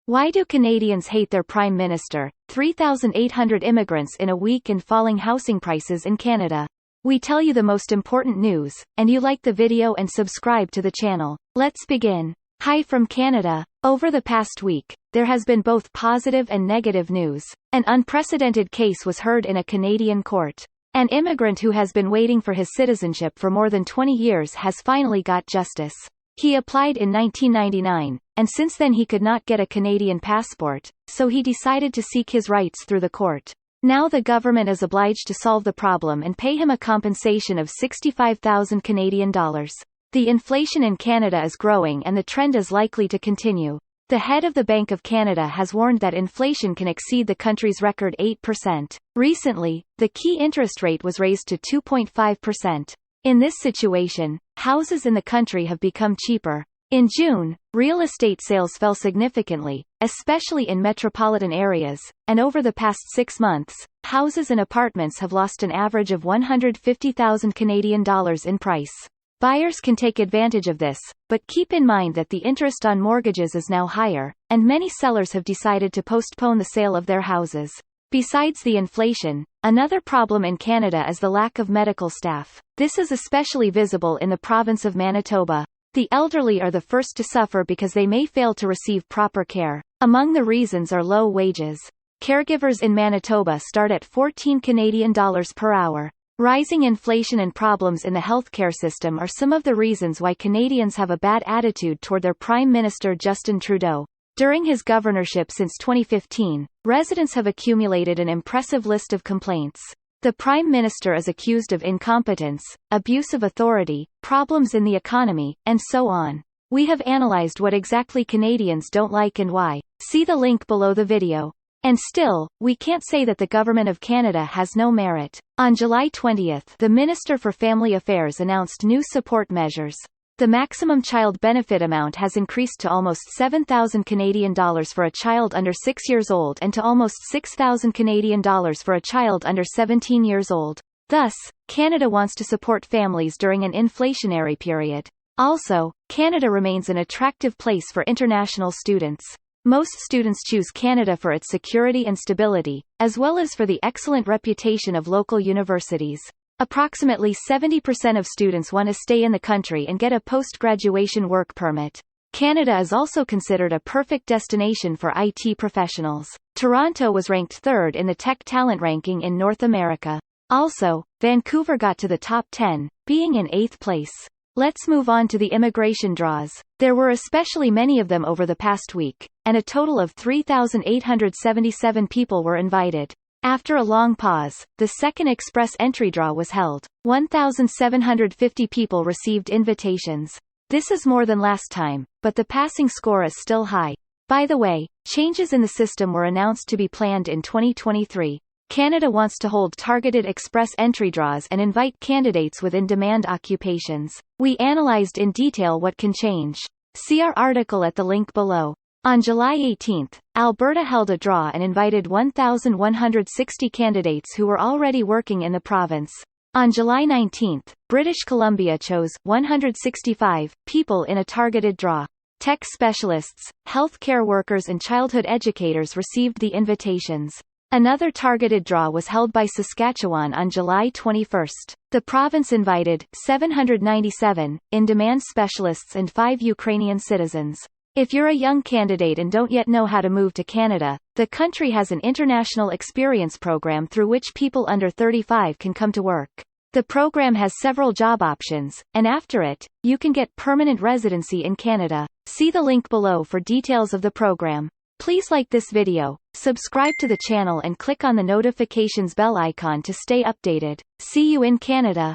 Why do Canadians hate their Prime Minister? 3,800 immigrants in a week and falling housing prices in Canada. We tell you the most important news, and you like the video and subscribe to the channel. Let's begin. Hi from Canada. Over the past week, there has been both positive and negative news. An unprecedented case was heard in a Canadian court. An immigrant who has been waiting for his citizenship for more than 20 years has finally got justice. He applied in 1999, and since then he could not get a Canadian passport, so he decided to seek his rights through the court. Now the government is obliged to solve the problem and pay him a compensation of 65,000 Canadian dollars. The inflation in Canada is growing and the trend is likely to continue. The head of the Bank of Canada has warned that inflation can exceed the country's record 8%. Recently, the key interest rate was raised to 2.5%. In this situation, houses in the country have become cheaper. In June, real estate sales fell significantly, especially in metropolitan areas, and over the past 6 months, houses and apartments have lost an average of 150,000 Canadian dollars in price. Buyers can take advantage of this, but keep in mind that the interest on mortgages is now higher, and many sellers have decided to postpone the sale of their houses. Besides the inflation, another problem in Canada is the lack of medical staff. This is especially visible in the province of Manitoba. The elderly are the first to suffer because they may fail to receive proper care. Among the reasons are low wages. Caregivers in Manitoba start at 14 Canadian dollars per hour. Rising inflation and problems in the healthcare system are some of the reasons why Canadians have a bad attitude toward their Prime Minister Justin Trudeau. During his governorship since 2015, residents have accumulated an impressive list of complaints. The Prime Minister is accused of incompetence, abuse of authority, problems in the economy, and so on. We have analyzed what exactly Canadians don't like and why. See the link below the video. And still, we can't say that the Government of Canada has no merit. On July 20, the Minister for Family Affairs announced new support measures. The maximum child benefit amount has increased to almost 7,000 Canadian dollars for a child under 6 years old and to almost 6,000 Canadian dollars for a child under 17 years old. Thus, Canada wants to support families during an inflationary period. Also, Canada remains an attractive place for international students. Most students choose Canada for its security and stability, as well as for the excellent reputation of local universities. Approximately 70% of students want to stay in the country and get a post-graduation work permit. Canada is also considered a perfect destination for IT professionals. Toronto was ranked 3rd in the Tech Talent ranking in North America. Also, Vancouver got to the top 10, being in 8th place. Let's move on to the immigration draws. There were especially many of them over the past week, and a total of 3,877 people were invited. After a long pause, the second express entry draw was held. 1,750 people received invitations. This is more than last time, but the passing score is still high. By the way, changes in the system were announced to be planned in 2023. Canada wants to hold targeted express entry draws and invite candidates with in-demand occupations. We analyzed in detail what can change. See our article at the link below. On July 18, Alberta held a draw and invited 1,160 candidates who were already working in the province. On July 19, British Columbia chose 165 people in a targeted draw. Tech specialists, healthcare workers and childhood educators received the invitations. Another targeted draw was held by Saskatchewan on July 21. The province invited 797 in-demand specialists and 5 Ukrainian citizens. If you're a young candidate and don't yet know how to move to Canada, the country has an international experience program through which people under 35 can come to work. The program has several job options, and after it, you can get permanent residency in Canada. See the link below for details of the program. Please like this video, subscribe to the channel and click on the notifications bell icon to stay updated. See you in Canada.